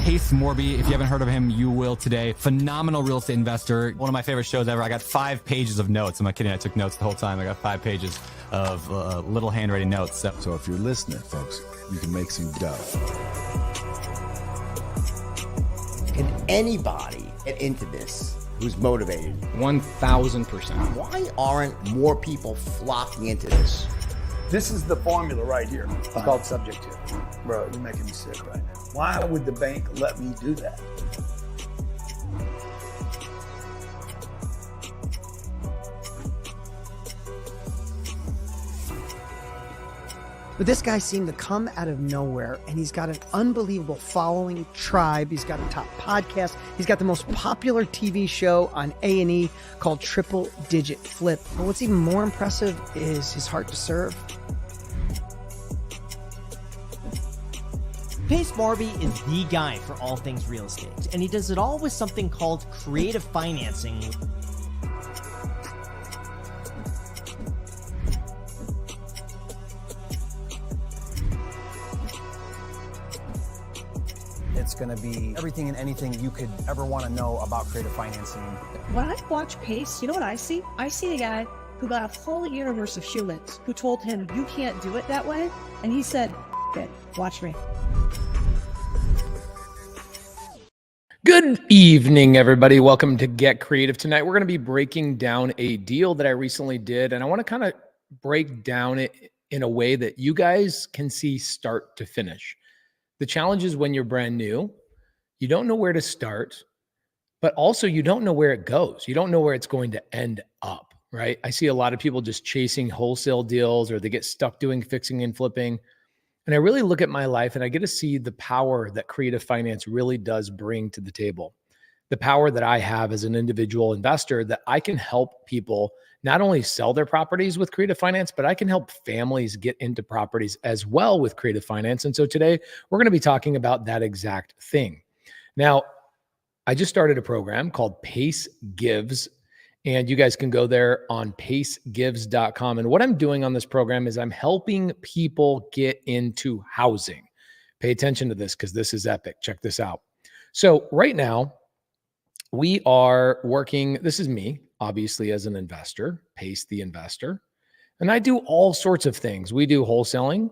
Pace Morby. If you haven't heard of him, you will today. Phenomenal real estate investor. One of my favorite shows ever. I got 5 pages of notes. I'm not kidding. I took notes the whole time. I got 5 pages of little handwriting notes. So if you're listening, folks, you can make some dough. Can anybody get into this who's motivated? 1,000%. Why aren't more people flocking into this? This is the formula right here. It's called subjective. Bro, you're making me sick right now. Why would the bank let me do that? But this guy seemed to come out of nowhere, and he's got an unbelievable following, tribe. He's got a top podcast. He's got the most popular TV show on A&E called Triple Digit Flip. But what's even more impressive is his heart to serve. Pace Morby is the guy for all things real estate, and he does it all with something called creative financing. It's going to be everything and anything you could ever want to know about creative financing. When I watch Pace, you know what I see? I see a guy who got a whole universe of humans who told him, you can't do it that way. And he said, it, watch me. Good evening, everybody. Welcome to Get Creative. Tonight, we're going to be breaking down a deal that I recently did, and I want to kind of break down it in a way that you guys can see start to finish. The challenge is when you're brand new, you don't know where to start, but also you don't know where it goes. You don't know where it's going to end up, right? I see a lot of people just chasing wholesale deals, or they get stuck doing fixing and flipping. And I really look at my life and I get to see the power that creative finance really does bring to the table. The power that I have as an individual investor, that I can help people not only sell their properties with creative finance, but I can help families get into properties as well with creative finance. And so today we're going to be talking about that exact thing. Now, I just started a program called Pace Gives, and you guys can go there on pacegives.com. And what I'm doing on this program is I'm helping people get into housing. Pay attention to this because this is epic. Check this out. So right now, we are working, this is me, obviously, as an investor, Pace the investor. And I do all sorts of things. We do wholesaling,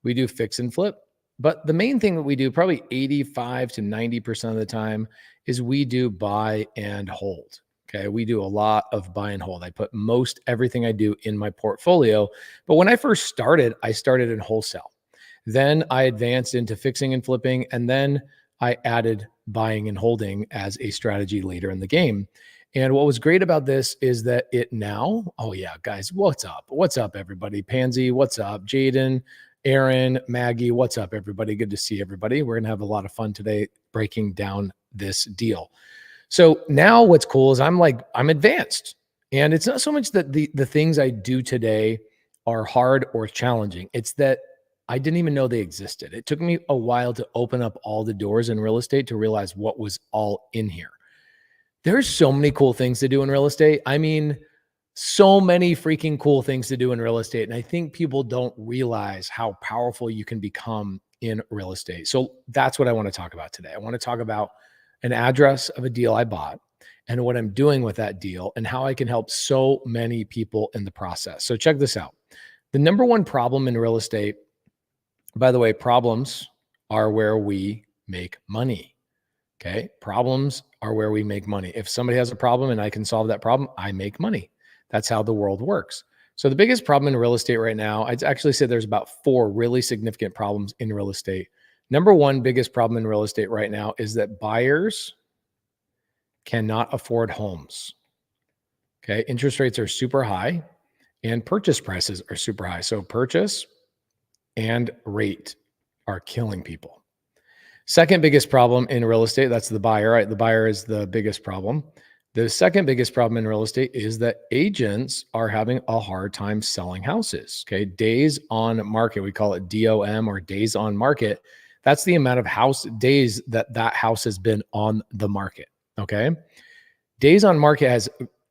we do fix and flip. But the main thing that we do, probably 85 to 90% of the time, is we do buy and hold. Okay, we do a lot of buy and hold. I put most everything I do in my portfolio. But when I first started, I started in wholesale. Then I advanced into fixing and flipping. And then I added buying and holding as a strategy later in the game. And what was great about this is that it now, oh yeah, guys, what's up? What's up, everybody? Pansy, what's up? Jaden, Aaron, Maggie, what's up, everybody? Good to see everybody. We're going to have a lot of fun today breaking down this deal. So now what's cool is I'm advanced, and it's not so much that the things I do today are hard or challenging. It's that I didn't even know they existed. It took me a while to open up all the doors in real estate to realize what was all in here. There's so many cool things to do in real estate. I mean, so many freaking cool things to do in real estate. And I think people don't realize how powerful you can become in real estate. So that's what I want to talk about today. I want to talk about an address of a deal I bought and what I'm doing with that deal and how I can help so many people in the process. So check this out. The number one problem in real estate, by the way, problems are where we make money. Okay. Problems are where we make money. If somebody has a problem and I can solve that problem, I make money. That's how the world works. So the biggest problem in real estate right now, I'd actually say there's about 4 really significant problems in real estate. Number one biggest problem in real estate right now is that buyers cannot afford homes. Okay. Interest rates are super high and purchase prices are super high. So purchase and rate are killing people. Second biggest problem in real estate, that's the buyer, right? The buyer is the biggest problem. The second biggest problem in real estate is that agents are having a hard time selling houses. Okay. Days on market, we call it DOM, or days on market. That's the amount of house days that house has been on the market. Okay. Days on market has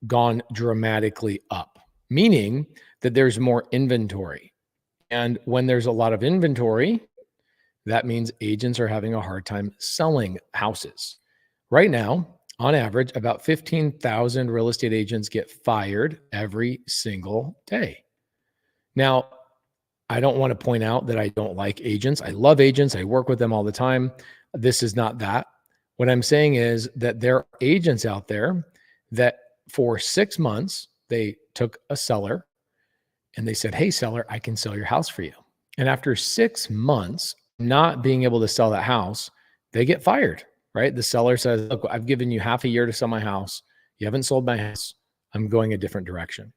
gone dramatically up, meaning that there's more inventory. And when there's a lot of inventory, that means agents are having a hard time selling houses. Right now, on average, about 15,000 real estate agents get fired every single day. Now, I don't want to point out that I don't like agents. I love agents. I work with them all the time. This is not that. What I'm saying is that there are agents out there that for 6 months, they took a seller and they said, hey, seller, I can sell your house for you. And after 6 months not being able to sell that house, they get fired, right? The seller says, look, I've given you half a year to sell my house. You haven't sold my house. I'm going a different direction.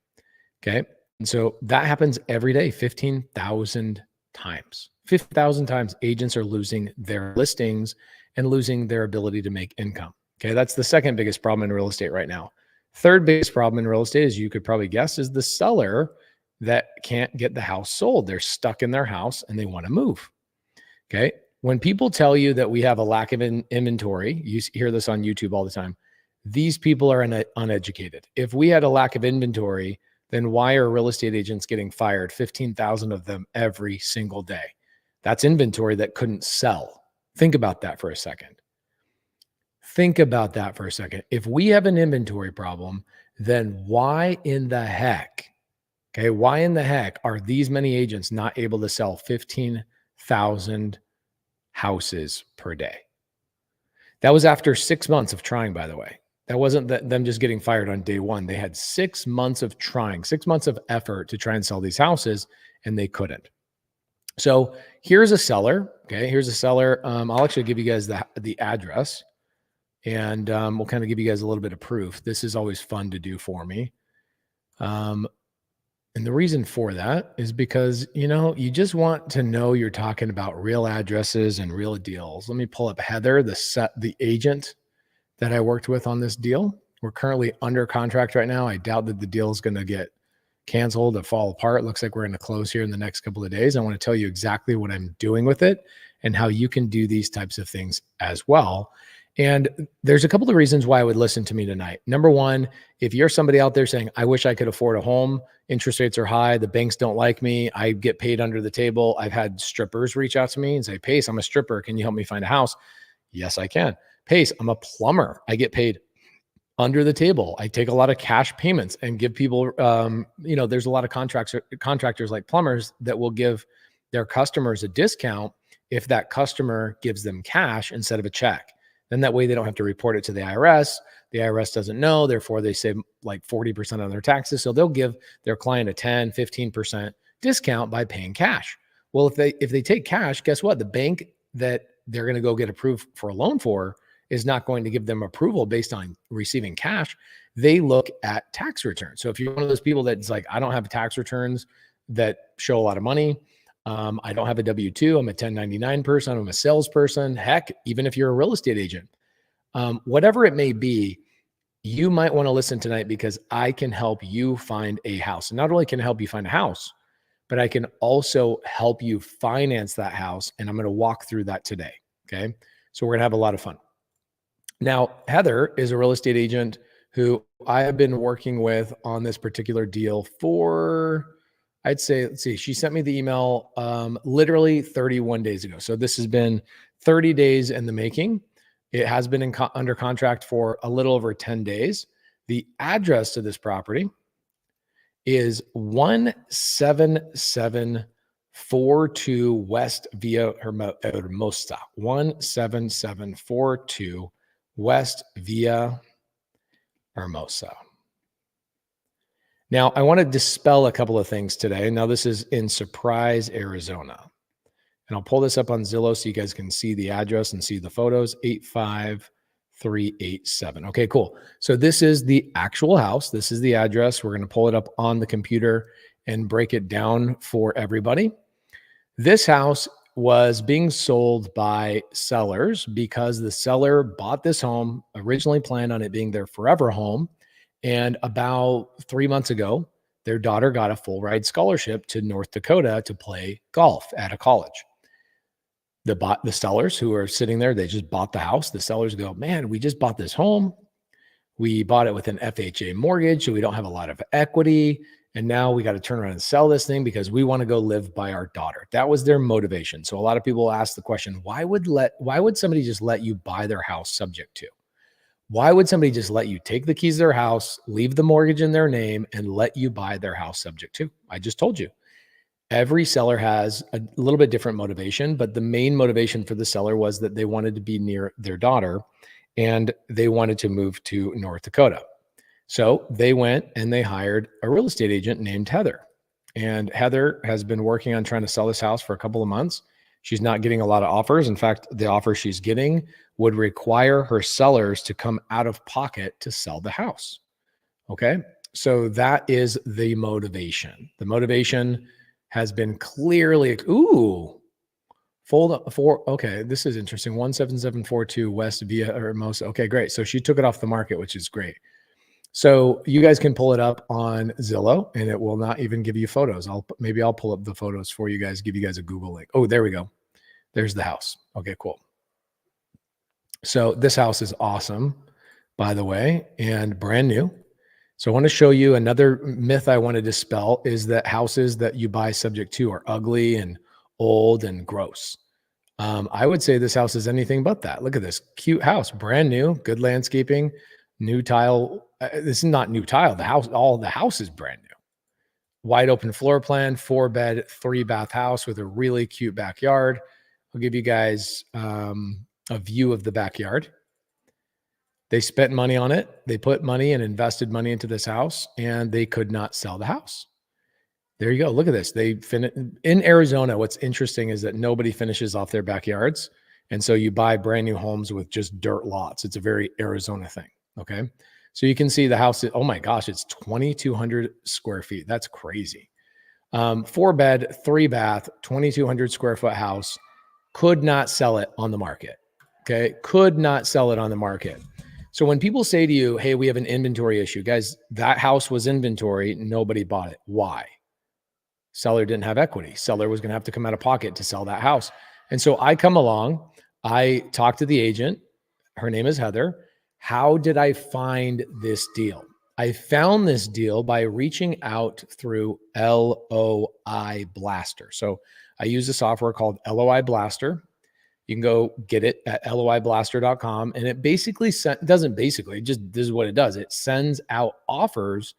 Okay. And so that happens every day, 15,000 times. 50,000 times agents are losing their listings and losing their ability to make income. Okay. That's the second biggest problem in real estate right now. Third biggest problem in real estate, as you could probably guess, is the seller that can't get the house sold. They're stuck in their house and they want to move. Okay. When people tell you that we have a lack of inventory, you hear this on YouTube all the time. These people are uneducated. If we had a lack of inventory, then why are real estate agents getting fired? 15,000 of them every single day. That's inventory that couldn't sell. Think about that for a second. Think about that for a second. If we have an inventory problem, then why in the heck, okay, why in the heck are these many agents not able to sell 15,000 houses per day? That was after 6 months of trying, by the way. That wasn't them just getting fired on day one. They had 6 months of trying, 6 months of effort to try and sell these houses, and they couldn't. So here's a seller. Okay, here's a seller. I'll actually give you guys the address, and we'll kind of give you guys a little bit of proof. This is always fun to do for me. And the reason for that is because, you just want to know you're talking about real addresses and real deals. Let me pull up Heather, the agent that I worked with on this deal. We're currently under contract right now. I doubt that the deal is going to get canceled or fall apart. It looks like we're going to close here in the next couple of days. I want to tell you exactly what I'm doing with it and how you can do these types of things as well. And there's a couple of reasons why I would listen to me tonight. Number one, if you're somebody out there saying, I wish I could afford a home, interest rates are high, the banks don't like me, I get paid under the table. I've had strippers reach out to me and say, Pace, I'm a stripper. Can you help me find a house? Yes, I can. Pace, I'm a plumber. I get paid under the table. I take a lot of cash payments and give people, there's a lot of contractors like plumbers that will give their customers a discount if that customer gives them cash instead of a check. Then that way they don't have to report it to the IRS. The IRS doesn't know, therefore they save like 40% on their taxes. So they'll give their client a 10, 15% discount by paying cash. Well, if they take cash, guess what? The bank that they're going to go get approved for a loan for is not going to give them approval based on receiving cash. They look at tax returns. So if you're one of those people that's like, I don't have tax returns that show a lot of money, I don't have a W-2, I'm a 1099 person, I'm a salesperson, heck, even if you're a real estate agent, whatever it may be, you might want to listen tonight because I can help you find a house. And not only can I help you find a house, but I can also help you finance that house. And I'm going to walk through that today. Okay. So we're going to have a lot of fun. Now, Heather is a real estate agent who I have been working with on this particular deal for, I'd say, let's see, she sent me the email literally 31 days ago. So this has been 30 days in the making. It has been under contract for a little over 10 days. The address to this property is 17742 West Via Hermosa. 17742 West Via Hermosa. Now, I want to dispel a couple of things today. Now, this is in Surprise, Arizona. And I'll pull this up on Zillow so you guys can see the address and see the photos, 85387. Okay, cool. So this is the actual house. This is the address. We're going to pull it up on the computer and break it down for everybody. This house was being sold by sellers because the seller bought this home, originally planned on it being their forever home. And about 3 months ago, their daughter got a full ride scholarship to North Dakota to play golf at a college. The sellers who are sitting there, they just bought the house. The sellers go, man, we just bought this home. We bought it with an FHA mortgage, so we don't have a lot of equity. And now we got to turn around and sell this thing because we want to go live by our daughter. That was their motivation. So a lot of people ask the question, why would somebody just let you buy their house subject to? Why would somebody just let you take the keys to their house, leave the mortgage in their name, and let you buy their house subject to? I just told you. Every seller has a little bit different motivation, but the main motivation for the seller was that they wanted to be near their daughter and they wanted to move to North Dakota. So they went and they hired a real estate agent named Heather. And Heather has been working on trying to sell this house for a couple of months. She's not getting a lot of offers. In fact, the offer she's getting would require her sellers to come out of pocket to sell the house. Okay. So that is the motivation. The motivation has been clearly, okay, this is interesting. 17742 West Via Hermosa. Okay, great. So she took it off the market, which is great. So you guys can pull it up on Zillow and it will not even give you photos. Maybe I'll pull up the photos for you guys, give you guys a Google link. Oh, there we go. There's the house. Okay, cool. So this house is awesome, by the way, and brand new. So I want to show you another myth I want to dispel is that houses that you buy subject to are ugly and old and gross. I would say this house is anything but that. Look at this cute house, brand new, good landscaping, new tile. This is not new tile. All the house is brand new. Wide open floor plan, 4-bed, 3-bath house with a really cute backyard. I'll give you guys a view of the backyard. They spent money on it. They put money and invested money into this house, and they could not sell the house. There you go. Look at this. In Arizona. What's interesting is that nobody finishes off their backyards. And so you buy brand new homes with just dirt lots. It's a very Arizona thing. Okay. So you can see the house. Oh my gosh, it's 2,200 square feet. That's crazy. 4-bed, 3-bath, 2,200 square foot house. Could not sell it on the market. Okay. Could not sell it on the market. So when people say to you, hey, we have an inventory issue, guys, that house was inventory. Nobody bought it. Why? Seller didn't have equity. Seller was going to have to come out of pocket to sell that house. And so I come along, I talk to the agent. Her name is Heather. How did I find this deal? I found this deal by reaching out through LOI Blaster. So I use a software called LOI Blaster. You can go get it at loiblaster.com. And it basically this is what it does. It sends out offers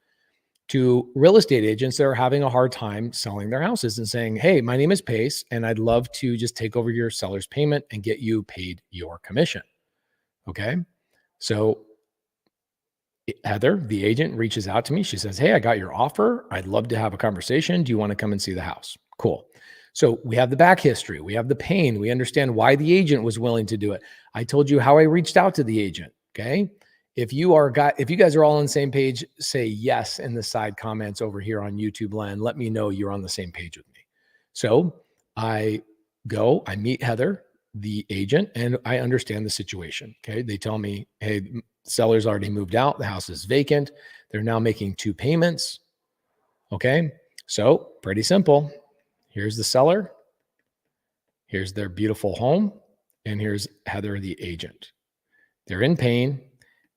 to real estate agents that are having a hard time selling their houses and saying, hey, my name is Pace, and I'd love to just take over your seller's payment and get you paid your commission. Okay. So Heather, the agent, reaches out to me. She says, hey, I got your offer. I'd love to have a conversation. Do you want to come and see the house? Cool. So we have the back history. We have the pain. We understand why the agent was willing to do it. I told you how I reached out to the agent. Okay. If you guys are all on the same page, say yes in the side comments over here on YouTube land. Let me know you're on the same page with me. So I meet Heather, the agent, and I understand the situation. Okay. They tell me, hey, seller's already moved out. The house is vacant. They're now making 2 payments. Okay. So pretty simple. Here's the seller. Here's their beautiful home. And here's Heather, the agent. They're in pain.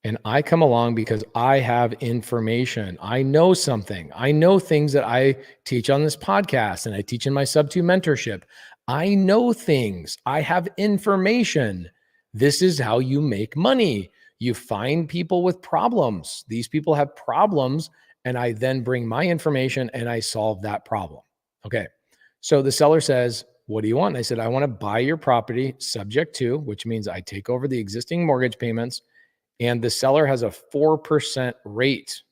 And I come along because I have information. I know something. I know things that I teach on this podcast and I teach in my Sub-2 mentorship. I know things. I have information. This is how you make money. You find people with problems. These people have problems, and I then bring my information and I solve that problem. Okay. So the seller says, what do you want? And I said, I want to buy your property subject to, which means I take over the existing mortgage payments, and the seller has a 4% rate.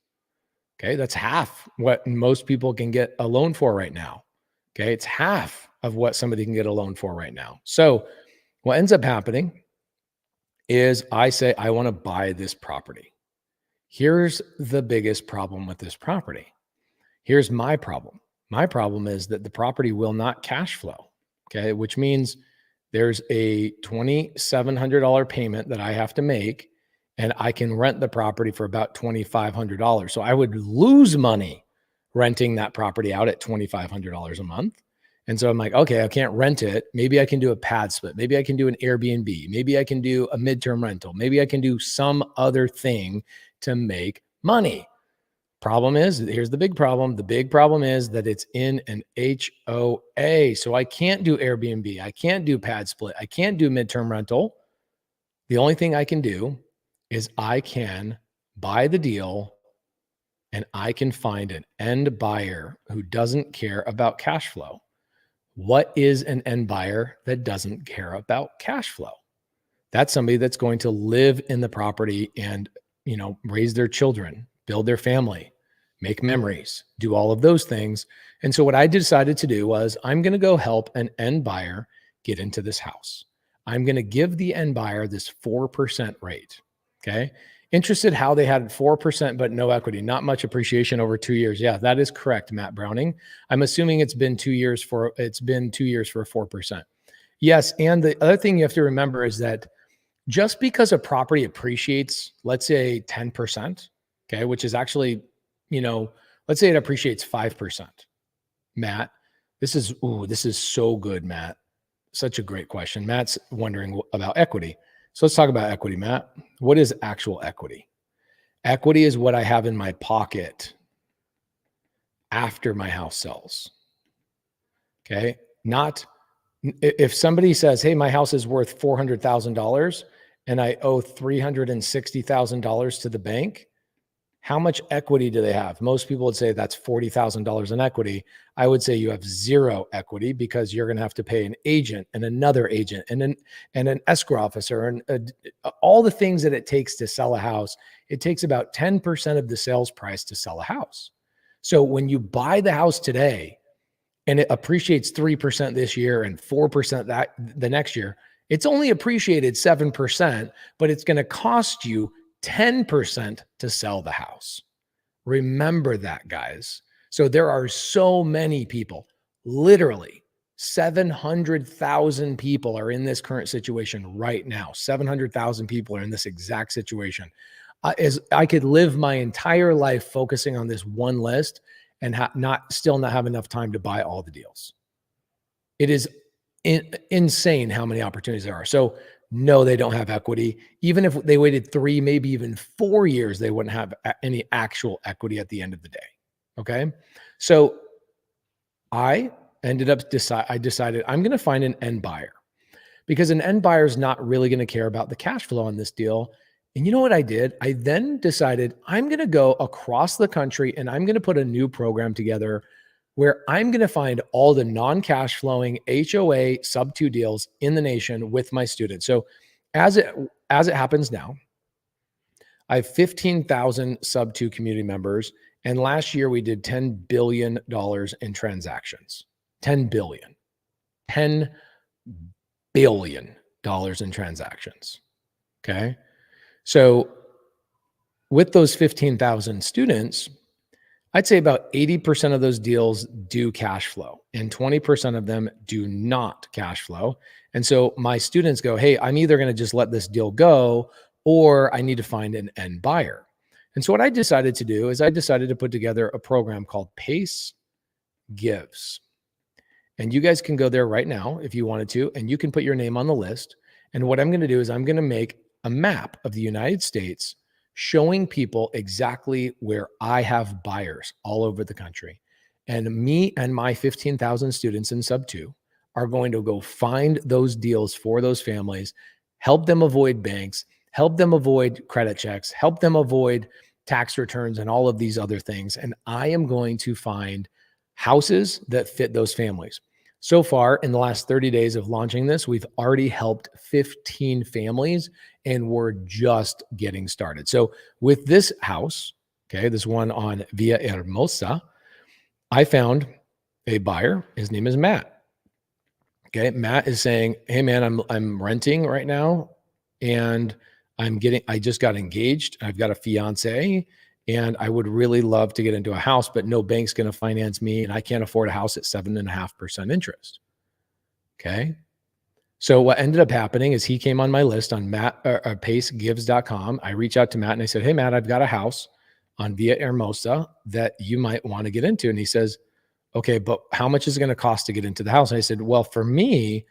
Okay. That's half what most people can get a loan for right now. Okay. It's half of what somebody can get a loan for right now. So what ends up happening is I say, I want to buy this property. Here's the biggest problem with this property. Here's my problem. My problem is that the property will not cash flow. Okay. Which means there's a $2,700 payment that I have to make, and I can rent the property for about $2,500. So I would lose money renting that property out at $2,500 a month. And so I'm like, okay, I can't rent it. Maybe I can do a pad split. Maybe I can do an Airbnb. Maybe I can do a midterm rental. Maybe I can do some other thing to make money. Problem is, here's the big problem. The big problem is that it's in an HOA. So I can't do Airbnb. I can't do pad split. I can't do midterm rental. The only thing I can do is I can buy the deal and I can find an end buyer who doesn't care about cash flow. What is an end buyer that doesn't care about cash flow? That's somebody that's going to live in the property and, raise their children, build their family, make memories, do all of those things. And so what I decided to do was I'm going to go help an end buyer get into this house. I'm going to give the end buyer this 4% rate. Okay. Interested how they had 4%, but no equity, not much appreciation over 2 years. Yeah, that is correct, Matt Browning. I'm assuming it's been 2 years for 4%. Yes. And the other thing you have to remember is that just because a property appreciates, let's say 10%, okay, which is actually, let's say it appreciates 5%. Matt, this is so good, Matt. Such a great question. Matt's wondering about equity. So let's talk about equity, Matt. What is actual equity? Equity is what I have in my pocket after my house sells. Okay. Not if somebody says, hey, my house is worth $400,000 and I owe $360,000 to the bank. How much equity do they have? Most people would say that's $40,000 in equity. I would say you have zero equity because you're going to have to pay an agent and another agent and an escrow officer and all the things that it takes to sell a house. It takes about 10% of the sales price to sell a house. So when you buy the house today and it appreciates 3% this year and 4% the next year, it's only appreciated 7%, but it's going to cost you 10% to sell the house. Remember that, guys. So there are so many people, literally 700,000 people are in this current situation right now. 700,000 people are in this exact situation. As I could live my entire life focusing on this one list and still not have enough time to buy all the deals. It is insane how many opportunities there are. So no, they don't have equity. Even if they waited 3, maybe even 4 years, they wouldn't have any actual equity at the end of the day. Okay. So I decided I'm going to find an end buyer because an end buyer is not really going to care about the cash flow on this deal. And you know what I did? I then decided I'm going to go across the country and I'm going to put a new program together where I'm going to find all the non-cash flowing HOA sub-2 deals in the nation with my students. So as it happens now, I have 15,000 sub-2 community members. And last year we did $10 billion in transactions. $10 billion in transactions. Okay. So with those 15,000 students, I'd say about 80% of those deals do cash flow and 20% of them do not cash flow. And so my students go, hey, I'm either going to just let this deal go or I need to find an end buyer. And so what I decided to do is I decided to put together a program called Pace Gives. And you guys can go there right now if you wanted to, and you can put your name on the list. And what I'm going to do is I'm going to make a map of the United States showing people exactly where I have buyers all over the country. And me and my 15,000 students in sub-2 are going to go find those deals for those families, help them avoid banks, help them avoid credit checks, help them avoid tax returns and all of these other things. And I am going to find houses that fit those families. So far, in the last 30 days of launching this, we've already helped 15 families and we're just getting started. So with this house, okay, this one on Villa Hermosa, I found a buyer. His name is Matt. Okay, Matt is saying, hey man, I'm renting right now and I just got engaged. I've got a fiance and I would really love to get into a house, but no bank's going to finance me and I can't afford a house at 7.5% interest. Okay. So what ended up happening is he came on my list on pacegives.com. I reached out to Matt and I said, hey, Matt, I've got a house on Villa Hermosa that you might want to get into. And he says, okay, but how much is it going to cost to get into the house? And I said, well, for me,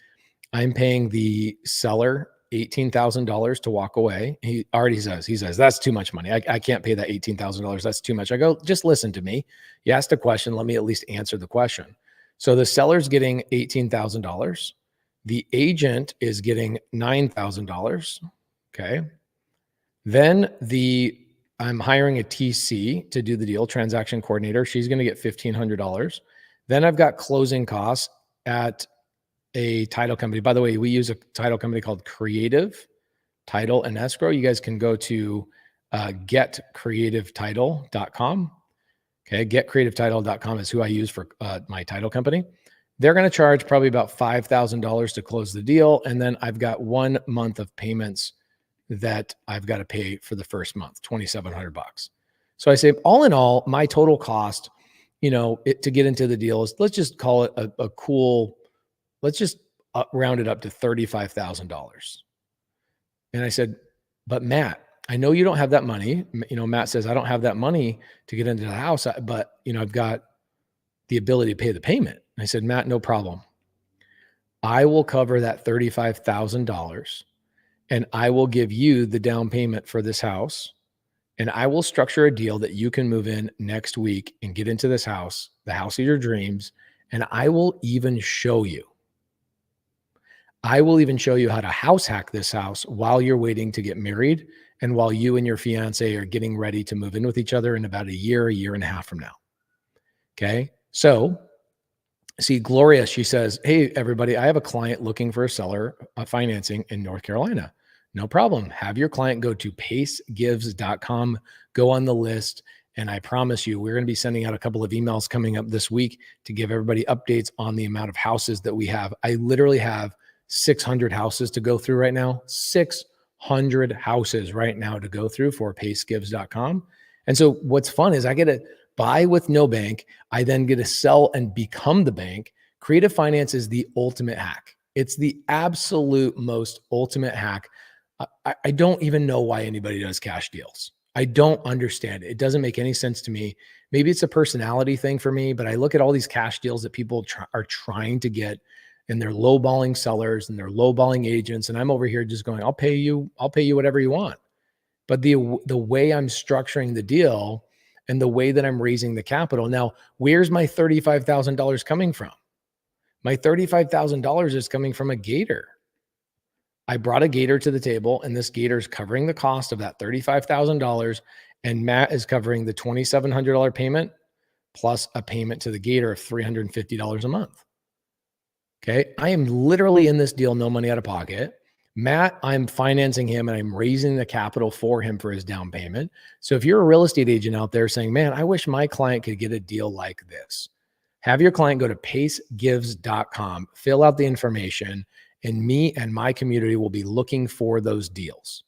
I'm paying the seller $18,000 to walk away. He says, that's too much money. I can't pay that $18,000. That's too much. I go, just listen to me. You asked a question. Let me at least answer the question. So the seller's getting $18,000. The agent is getting $9,000. Okay. Then I'm hiring a TC to do the deal, transaction coordinator. She's going to get $1,500. Then I've got closing costs at a title company. By the way, we use a title company called Creative Title and Escrow. You guys can go to getcreativetitle.com. Okay, getcreativetitle.com is who I use for my title company. They're going to charge probably about $5,000 to close the deal. And then I've got 1 month of payments that I've got to pay for the first month, $2,700. So I say, all in all, my total cost, to get into the deal is, let's just call it a cool, let's just round it up to $35,000. And I said, but Matt, I know you don't have that money. Matt says, I don't have that money to get into the house, but I've got the ability to pay the payment. And I said, Matt, no problem. I will cover that $35,000 and I will give you the down payment for this house. And I will structure a deal that you can move in next week and get into this house, the house of your dreams. And I will even show you. I will even show you how to house hack this house while you're waiting to get married and while you and your fiance are getting ready to move in with each other in about a year and a half from now. Okay. So see, Gloria, she says, hey, everybody, I have a client looking for a seller financing in North Carolina. No problem. Have your client go to pacegives.com, go on the list. And I promise you, we're going to be sending out a couple of emails coming up this week to give everybody updates on the amount of houses that we have. I literally have 600 houses to go through right now, 600 houses right now to go through for pacegives.com. And so what's fun is I get to buy with no bank. I then get to sell and become the bank. Creative finance is the ultimate hack. It's the absolute most ultimate hack. I don't even know why anybody does cash deals. I don't understand it. It doesn't make any sense to me. Maybe it's a personality thing for me, but I look at all these cash deals that people are trying to get, and they're lowballing sellers and they're lowballing agents. And I'm over here just going, I'll pay you whatever you want. But the way I'm structuring the deal and the way that I'm raising the capital. Now, where's my $35,000 coming from? My $35,000 is coming from a gator. I brought a gator to the table, and this gator is covering the cost of that $35,000. And Matt is covering the $2,700 payment plus a payment to the gator of $350 a month. Okay. I am literally in this deal, no money out of pocket. Matt, I'm financing him and I'm raising the capital for him for his down payment. So if you're a real estate agent out there saying, man, I wish my client could get a deal like this, have your client go to pacegives.com, fill out the information, and me and my community will be looking for those deals.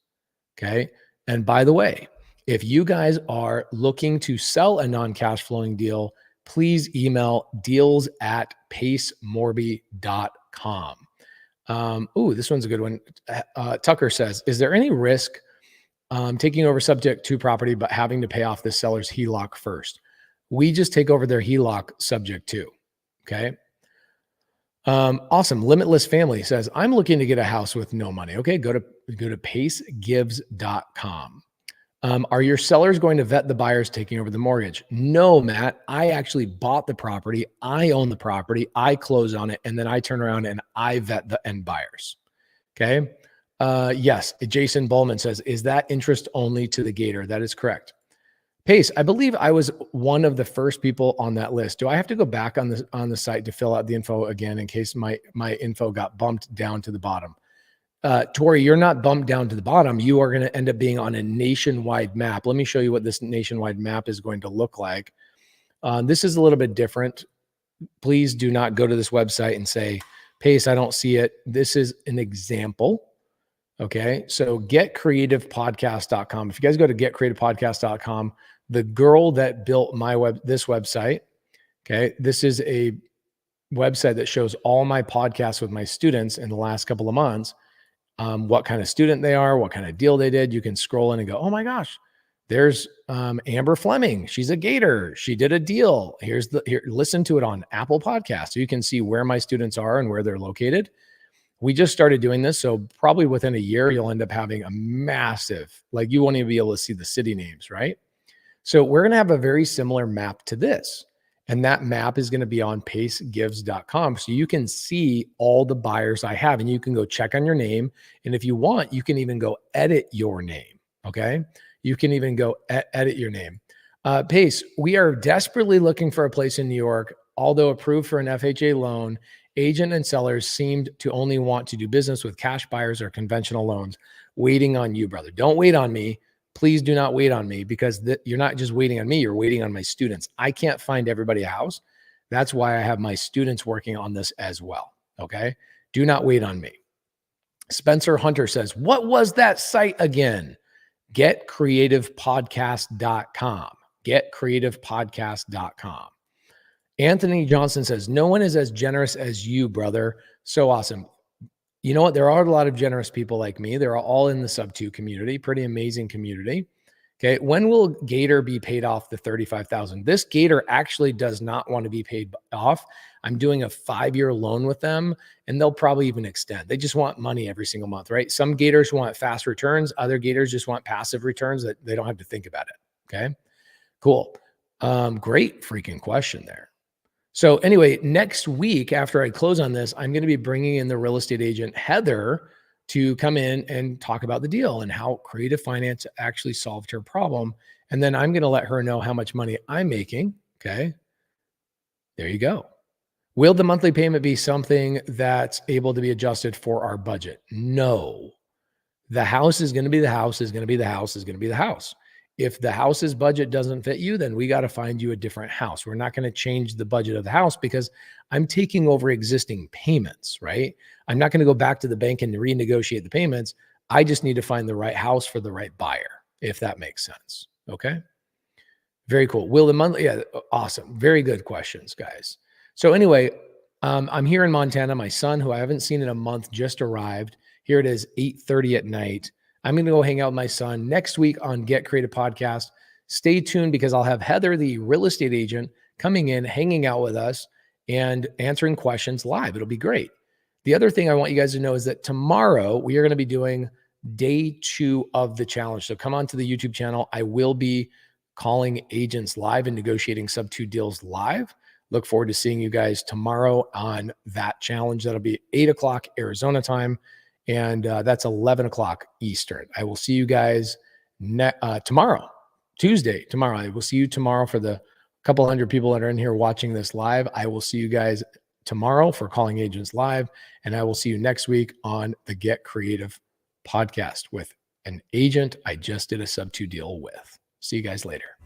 Okay. And by the way, if you guys are looking to sell a non-cash flowing deal, please email deals@pacemorby.com. This one's a good one. Tucker says, is there any risk taking over subject to property, but having to pay off the seller's HELOC first? We just take over their HELOC subject to. Okay. Awesome. Limitless Family says, I'm looking to get a house with no money. Okay. Go to pacegives.com. Are your sellers going to vet the buyers taking over the mortgage? No, Matt. I actually bought the property. I own the property. I close on it. And then I turn around and I vet the end buyers. Okay. Yes. Jason Bowman says, is that interest only to the gator? That is correct. Pace, I believe I was one of the first people on that list. Do I have to go back on the site to fill out the info again in case my info got bumped down to the bottom? Tori, you're not bumped down to the bottom. You are going to end up being on a nationwide map. Let me show you what this nationwide map is going to look like. This is a little bit different. Please do not go to this website and say, Pace, I don't see it. This is an example. Okay. So getcreativepodcast.com. If you guys go to getcreativepodcast.com, the girl that built this website, okay, this is a website that shows all my podcasts with my students in the last couple of months. What kind of student they are, what kind of deal they did. You can scroll in and go, oh my gosh, there's Amber Fleming. She's a gator. She did a deal. Here, listen to it on Apple Podcasts. So you can see where my students are and where they're located. We just started doing this. So probably within a year, you'll end up having a massive, like you won't even be able to see the city names, right? So we're going to have a very similar map to this. And that map is going to be on pacegives.com. So you can see all the buyers I have, and you can go check on your name. And if you want, you can even go edit your name. Okay. You can even go edit your name. Pace, we are desperately looking for a place in New York. Although approved for an FHA loan, agent and sellers seemed to only want to do business with cash buyers or conventional loans. Waiting on you, brother. Don't wait on me. Please do not wait on me, because you're not just waiting on me, you're waiting on my students. I can't find everybody a house. That's why I have my students working on this as well. Okay. Do not wait on me. Spencer Hunter says, what was that site again? GetCreativePodcast.com. GetCreativePodcast.com. Anthony Johnson says, no one is as generous as you, brother. So awesome. You know what? There are a lot of generous people like me. They're all in the sub-2 community, pretty amazing community. Okay. When will Gator be paid off the $35,000? This Gator actually does not want to be paid off. I'm doing a 5-year loan with them, and they'll probably even extend. They just want money every single month, right? Some Gators want fast returns. Other Gators just want passive returns that they don't have to think about it. Okay. Cool. Great freaking question there. So anyway, next week, after I close on this, I'm going to be bringing in the real estate agent, Heather, to come in and talk about the deal and how Creative Finance actually solved her problem. And then I'm going to let her know how much money I'm making. Okay. There you go. Will the monthly payment be something that's able to be adjusted for our budget? No. The house is going to be the house, is going to be the house, is going to be the house. If the house's budget doesn't fit you, then we got to find you a different house. We're not going to change the budget of the house because I'm taking over existing payments, right? I'm not going to go back to the bank and renegotiate the payments. I just need to find the right house for the right buyer, if that makes sense. Okay. Very cool. Will the monthly? Yeah. Awesome. Very good questions, guys. So anyway, I'm here in Montana. My son, who I haven't seen in a month, just arrived. Here it is, 8:30 at night. I'm going to go hang out with my son next week on Get Creative Podcast. Stay tuned, because I'll have Heather, the real estate agent, coming in, hanging out with us and answering questions live. It'll be great. The other thing I want you guys to know is that tomorrow we are going to be doing day 2 of the challenge. So come on to the YouTube channel. I will be calling agents live and negotiating sub-2 deals live. Look forward to seeing you guys tomorrow on that challenge. That'll be 8 o'clock Arizona time. And that's 11 o'clock Eastern. I will see you guys tomorrow, Tuesday, tomorrow. I will see you tomorrow for the couple hundred people that are in here watching this live. I will see you guys tomorrow for Calling Agents Live. And I will see you next week on the Get Creative Podcast with an agent I just did a sub-2 deal with. See you guys later.